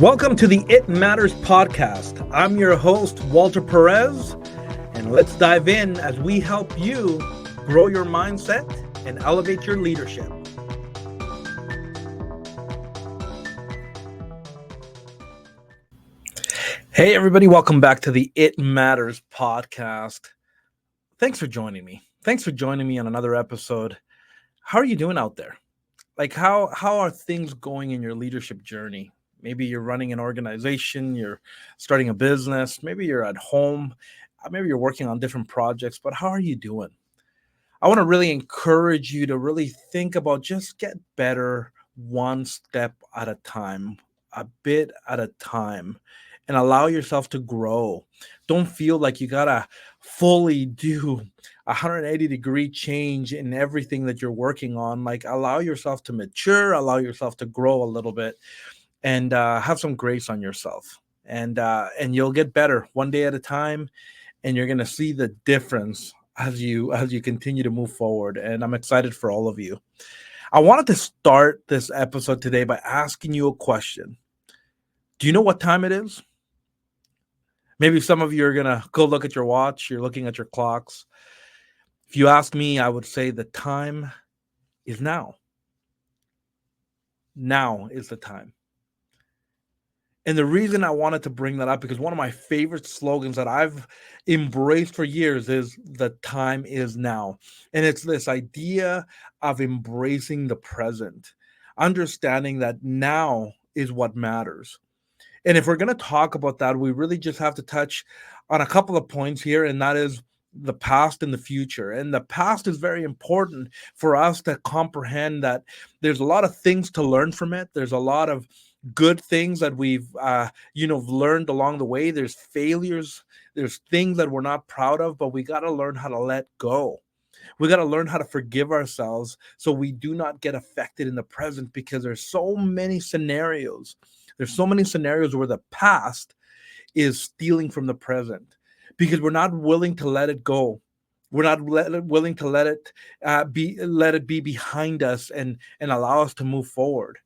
Welcome to the It Matters podcast. I'm your host, Walter Perez, and let's dive in as we help you grow your mindset and elevate your leadership. Hey, everybody, welcome back to the It Matters podcast. Thanks for joining me. Thanks for joining me on another episode. How are you doing out there? How are things going in your leadership journey? Maybe you're running an organization, you're starting a business, maybe you're at home, maybe you're working on different projects, but how are you doing? I want to really encourage you to really think about just get better one step at a time, a bit at a time, and allow yourself to grow. Don't feel like you got to fully do 180-degree change in everything that you're working on. Like, allow yourself to mature, allow yourself to grow a little bit, and have some grace on yourself. And you'll get better one day at a time, and you're going to see the difference as you continue to move forward. And I'm excited for all of you. I wanted to start this episode today by asking you a question. Do you know what time it is? Maybe some of you are going to go look at your watch. You're looking at your clocks. If you ask me, I would say the time is now. Now is the time. And the reason I wanted to bring that up, because one of my favorite slogans that I've embraced for years is the time is now. And it's this idea of embracing the present, understanding that now is what matters. And if we're going to talk about that, we really just have to touch on a couple of points here, and that is the past and the future. And the past is very important for us to comprehend that there's a lot of things to learn from it. There's a lot of good things that we've learned along the way. There's failures, there's things that we're not proud of, but we got to learn how to let go. We got to learn how to forgive ourselves so we do not get affected in the present, because there's so many scenarios where the past is stealing from the present because we're not willing to let it go. We're not willing to let it be behind us and allow us to move forward.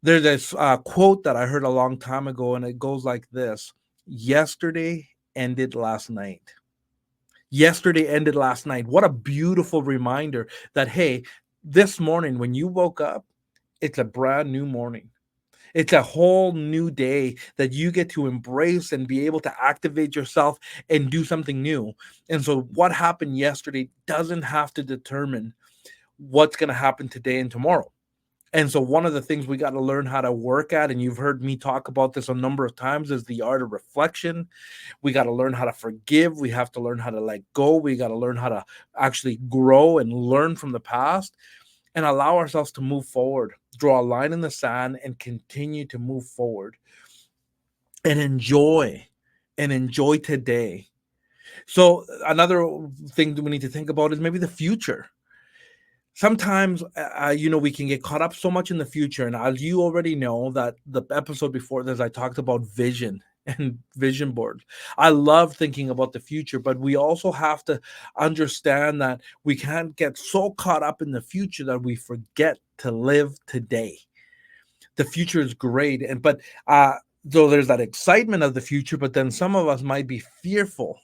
There's this quote that I heard a long time ago, and it goes like this: yesterday ended last night. Yesterday ended last night. What a beautiful reminder that, hey, this morning when you woke up, it's a brand new morning. It's a whole new day that you get to embrace and be able to activate yourself and do something new. And so what happened yesterday doesn't have to determine what's going to happen today and tomorrow. And so one of the things we got to learn how to work at, and you've heard me talk about this a number of times, is the art of reflection. We got to learn how to forgive. We have to learn how to let go. We got to learn how to actually grow and learn from the past and allow ourselves to move forward, draw a line in the sand and continue to move forward and enjoy today. So another thing that we need to think about is maybe the future. Sometimes, we can get caught up so much in the future. And as you already know, that the episode before this, I talked about vision and vision boards. I love thinking about the future, but we also have to understand that we can't get so caught up in the future that we forget to live today. The future is great. So there's that excitement of the future, but then some of us might be fearful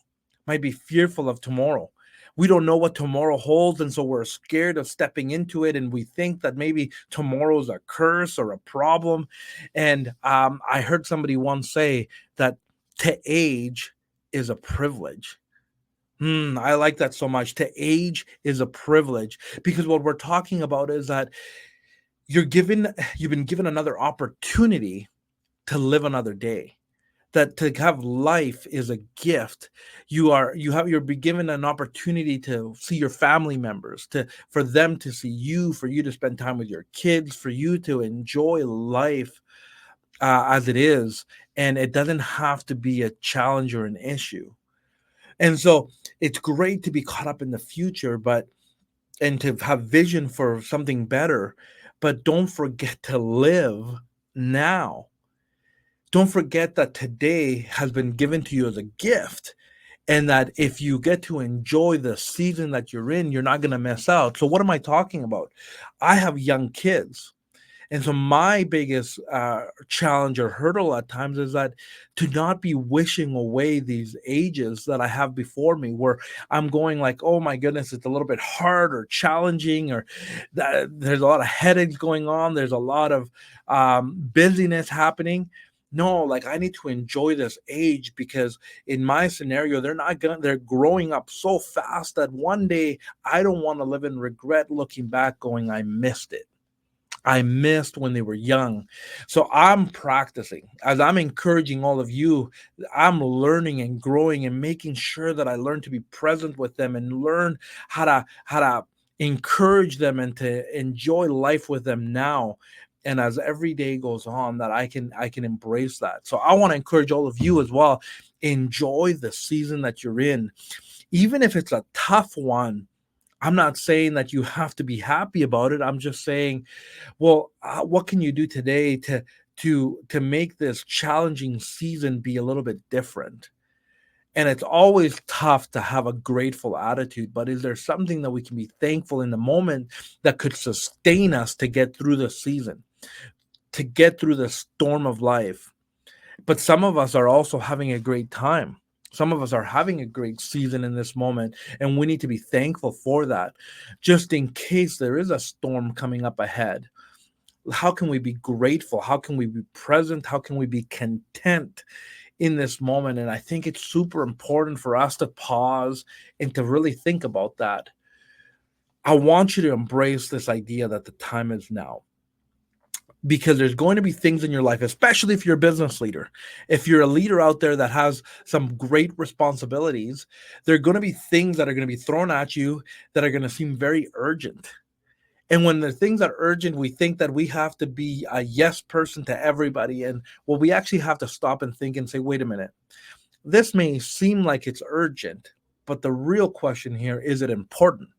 of tomorrow. We don't know what tomorrow holds, and so we're scared of stepping into it, and we think that maybe tomorrow's a curse or a problem. And I heard somebody once say that to age is a privilege. I like that so much. To age is a privilege, because what we're talking about is that you've been given another opportunity to live another day. That to have life is a gift. You're be given an opportunity to see your family members, for them to see you, for you to spend time with your kids, for you to enjoy life as it is, and it doesn't have to be a challenge or an issue. And so it's great to be caught up in the future, and to have vision for something better, but don't forget to live now. Don't forget that today has been given to you as a gift, and that if you get to enjoy the season that you're in, you're not going to miss out. So what am I talking about? I have young kids, And so my biggest challenge or hurdle at times is that to not be wishing away these ages that I have before me, where I'm going like, oh my goodness, it's a little bit hard or challenging, or that there's a lot of headaches going on. There's a lot of busyness happening. No, like I need to enjoy this age because in my scenario, they're growing up so fast that one day I don't want to live in regret looking back, going, I missed it. I missed when they were young. So I'm practicing as I'm encouraging all of you. I'm learning and growing and making sure that I learn to be present with them and learn how to encourage them and to enjoy life with them now. And as every day goes on, that I can embrace that. So I want to encourage all of you as well. Enjoy the season that you're in, even if it's a tough one. I'm not saying that you have to be happy about it. I'm just saying, well, what can you do today to make this challenging season be a little bit different? And it's always tough to have a grateful attitude, but is there something that we can be thankful in the moment that could sustain us to get through the season, to get through the storm of life? But some of us are also having a great time. Some of us are having a great season in this moment, and we need to be thankful for that, just in case there is a storm coming up ahead. How can we be grateful? How can we be present? How can we be content in this moment? And I think it's super important for us to pause and to really think about that. I want you to embrace this idea that the time is now, because there's going to be things in your life, especially if you're a business leader. If you're a leader out there that has some great responsibilities, there are going to be things that are going to be thrown at you that are going to seem very urgent. And when the things are urgent, we think that we have to be a yes person to everybody. And well, we actually have to stop and think and say, wait a minute, this may seem like it's urgent, but the real question here, is it important?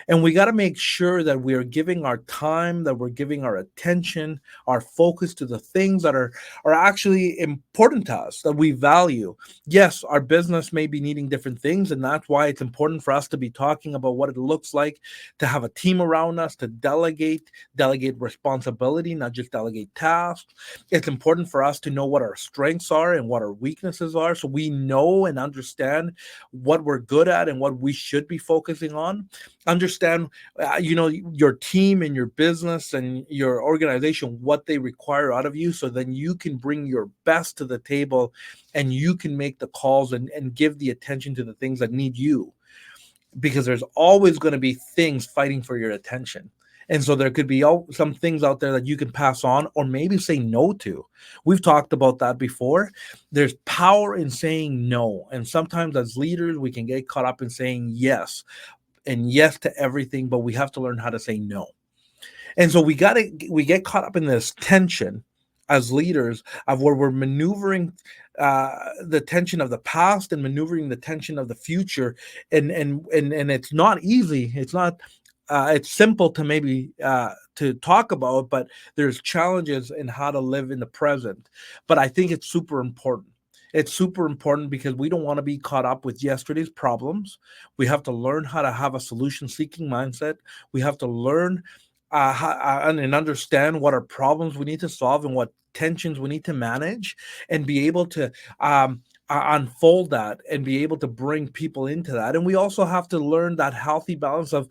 And we got to make sure that we are giving our time, that we're giving our attention, our focus to the things that are actually important to us, that we value. Yes, our business may be needing different things, and that's why it's important for us to be talking about what it looks like to have a team around us, to delegate responsibility, not just delegate tasks. It's important for us to know what our strengths are and what our weaknesses are, so we know and understand what we're good at and what we should be focusing on. Understand your team and your business and your organization, what they require out of you, so then you can bring your best to the table and you can make the calls and give the attention to the things that need you, because there's always going to be things fighting for your attention. And so there could be some things out there that you can pass on or maybe say no to. We've talked about that before. There's power in saying no, and sometimes as leaders we can get caught up in saying yes and yes to everything, but we have to learn how to say no. And so we get caught up in this tension as leaders of where we're maneuvering the tension of the past and maneuvering the tension of the future, and it's not easy. It's not. It's simple to maybe to talk about, but there's challenges in how to live in the present. But I think it's super important. It's super important because we don't want to be caught up with yesterday's problems. We have to learn how to have a solution seeking mindset. We have to learn and understand what are problems we need to solve and what tensions we need to manage, and be able to unfold that and be able to bring people into that. And we also have to learn that healthy balance of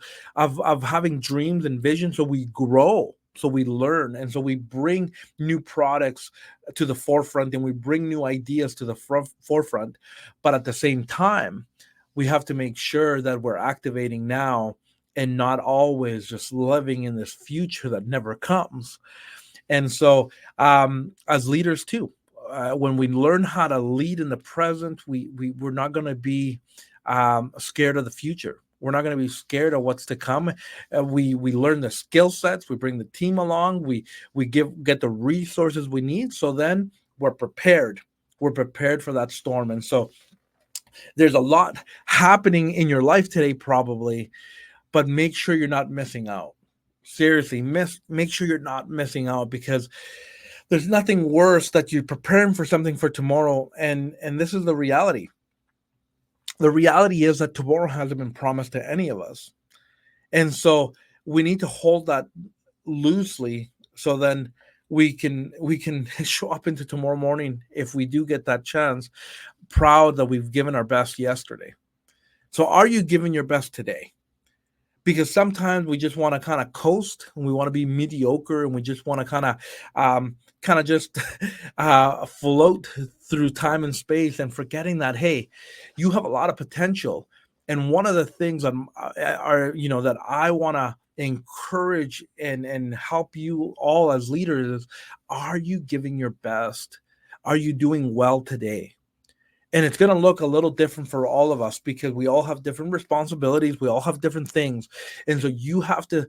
having dreams and vision, so we grow, so we learn, and so we bring new products to the forefront and we bring new ideas to the forefront. But at the same time, we have to make sure that we're activating now and not always just living in this future that never comes. And so, as leaders too, when we learn how to lead in the present, we're not going to be scared of the future. We're not going to be scared of what's to come. We learn the skill sets. We bring the team along. We get the resources we need. So then we're prepared. We're prepared for that storm. And so there's a lot happening in your life today, probably, but make sure you're not missing out. Seriously, make sure you're not missing out, because there's nothing worse that you're preparing for something for tomorrow, and this is the reality. The reality is that tomorrow hasn't been promised to any of us. And so we need to hold that loosely so then we can show up into tomorrow morning, if we do get that chance, proud that we've given our best yesterday. So are you giving your best today? Because sometimes we just want to kind of coast, and we want to be mediocre, and we just want to just float through time and space, and forgetting that, hey, you have a lot of potential. And one of the things are, that I want to encourage and help you all as leaders is, are you giving your best? Are you doing well today? And it's going to look a little different for all of us, because we all have different responsibilities, we all have different things. And so you have to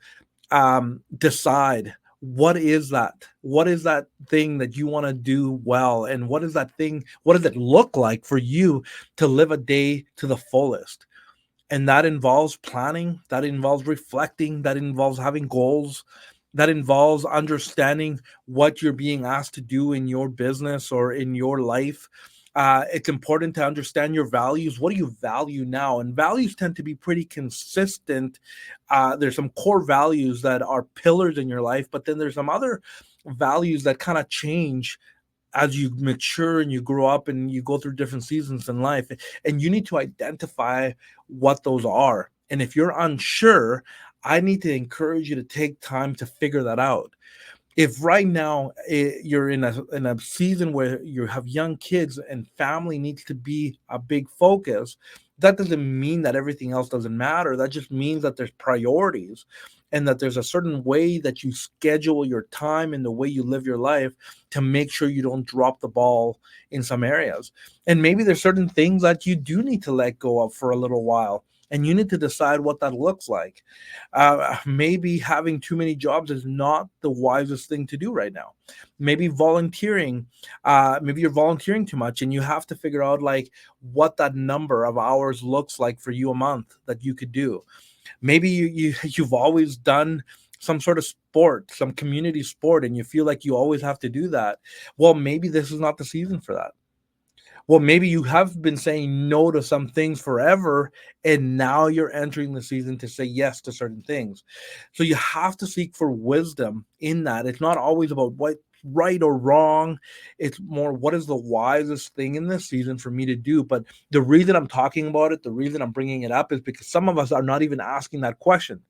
decide, what is that thing that you want to do well, and what does it look like for you to live a day to the fullest. And that involves planning, that involves reflecting, that involves having goals, that involves understanding what you're being asked to do in your business or in your life. It's important to understand your values. What do you value now? And values tend to be pretty consistent. There's some core values that are pillars in your life, but then there's some other values that kind of change as you mature and you grow up and you go through different seasons in life. And you need to identify what those are. And if you're unsure, I need to encourage you to take time to figure that out. If right now, you're in a season where you have young kids and family needs to be a big focus, that doesn't mean that everything else doesn't matter. That just means that there's priorities, and that there's a certain way that you schedule your time and the way you live your life to make sure you don't drop the ball in some areas. And maybe there's certain things that you do need to let go of for a little while, and you need to decide what that looks like. Maybe having too many jobs is not the wisest thing to do right now. Maybe volunteering, maybe you're volunteering too much, and you have to figure out, like, what that number of hours looks like for you a month that you could do. Maybe you've always done some sort of sport, some community sport, and you feel like you always have to do that. Well, maybe this is not the season for that. Well, maybe you have been saying no to some things forever, and now you're entering the season to say yes to certain things. So you have to seek for wisdom in that. It's not always about what's right or wrong. It's more, what is the wisest thing in this season for me to do? But the reason I'm talking about it, the reason I'm bringing it up, is because some of us are not even asking that question.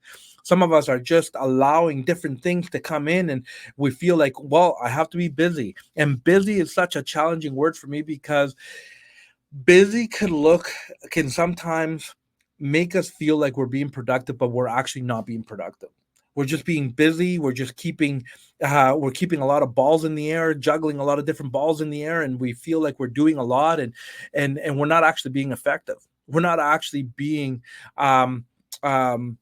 Some of us are just allowing different things to come in, and we feel like, well, I have to be busy. And busy is such a challenging word for me, because busy can sometimes make us feel like we're being productive, but we're actually not being productive. We're just being busy. We're keeping a lot of balls in the air, juggling a lot of different balls in the air, and we feel like we're doing a lot, and we're not actually being effective. We're not actually um, um,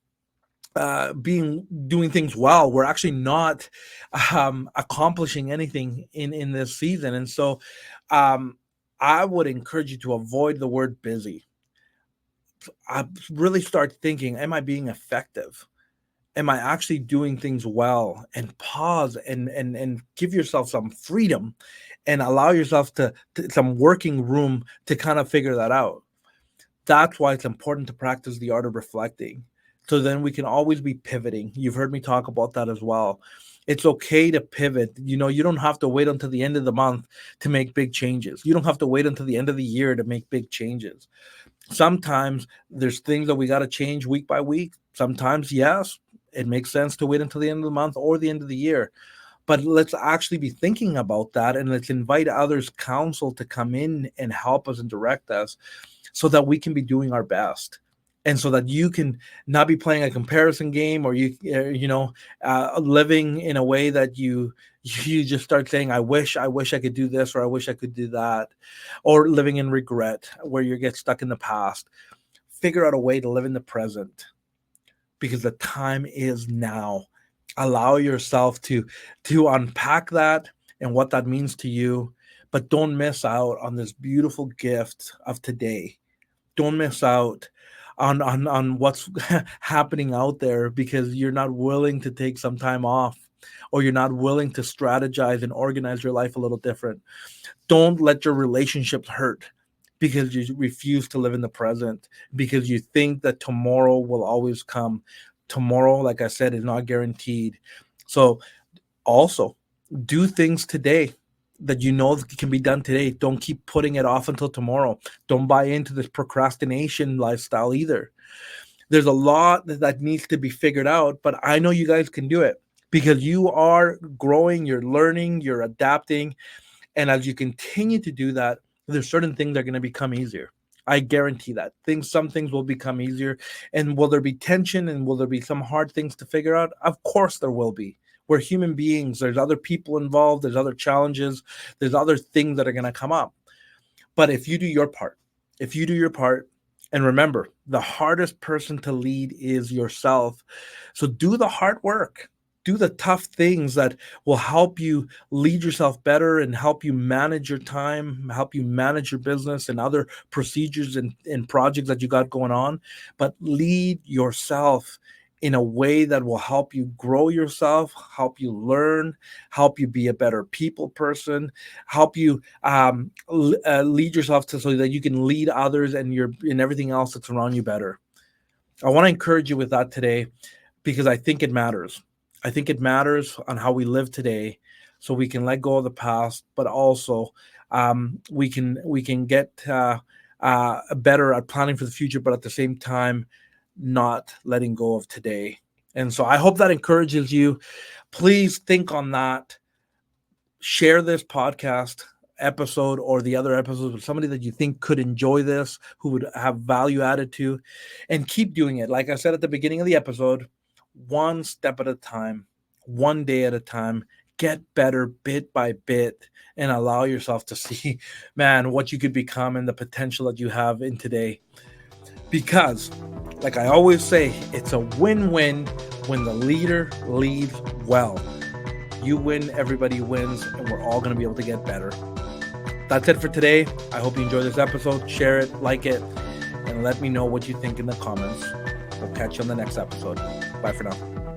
being doing things well. We're actually not accomplishing anything in this season. And so um, I would encourage you to avoid the word busy. I really start thinking, am I being effective? Am I actually doing things well? And pause and give yourself some freedom, and allow yourself to some working room to kind of figure that out. That's why it's important to practice the art of reflecting. So then we can always be pivoting. You've heard me talk about that as well. It's okay to pivot. You don't have to wait until the end of the month to make big changes. You don't have to wait until the end of the year to make big changes. Sometimes there's things that we got to change week by week. Sometimes, yes, it makes sense to wait until the end of the month or the end of the year. But let's actually be thinking about that, and let's invite others' counsel to come in and help us and direct us, so that we can be doing our best, and so that you can not be playing a comparison game, or living in a way that you just start saying, I wish I could do this, or I wish I could do that, or living in regret where you get stuck in the past. Figure out a way to live in the present, because the time is now. Allow yourself to unpack that and what that means to you, but don't miss out on this beautiful gift of today. Don't miss out on what's happening out there, because you're not willing to take some time off, or you're not willing to strategize and organize your life a little different. Don't let your relationships hurt because you refuse to live in the present, because you think that tomorrow will always come. Tomorrow, like I said, is not guaranteed. So Also, do things today that you know can be done today. Don't keep putting it off until tomorrow. Don't buy into this procrastination lifestyle either. There's a lot that needs to be figured out, but I know you guys can do it because you are growing, you're learning, you're adapting, and as you continue to do that, there's certain things that are going to become easier. I guarantee that some things will become easier. And will there be tension and will there be some hard things to figure out? Of course there will be. We're human beings. There's other people involved. There's other challenges. There's other things that are going to come up. But if you do your part, if you do your part, and remember, the hardest person to lead is yourself. So do the hard work. Do the tough things that will help you lead yourself better and help you manage your time, help you manage your business and other procedures and projects that you got going on. But lead yourself in a way that will help you grow yourself, help you learn, help you be a better people person, help you lead yourself so that you can lead others and everything else that's around you better. I want to encourage you with that today because I think it matters. I think it matters on how we live today, so we can let go of the past, but also we can get better at planning for the future, but at the same time, not letting go of today. And so I hope that encourages you. Please think on that. Share this podcast episode or the other episodes with somebody that you think could enjoy this, who would have value added to, and keep doing it. Like I said at the beginning of the episode, one step at a time, one day at a time, get better bit by bit and allow yourself to see, man, what you could become and the potential that you have in today. Because, like I always say, it's a win-win when the leader leads well. You win, everybody wins, and we're all going to be able to get better. That's it for today. I hope you enjoyed this episode. Share it, like it, and let me know what you think in the comments. We'll catch you on the next episode. Bye for now.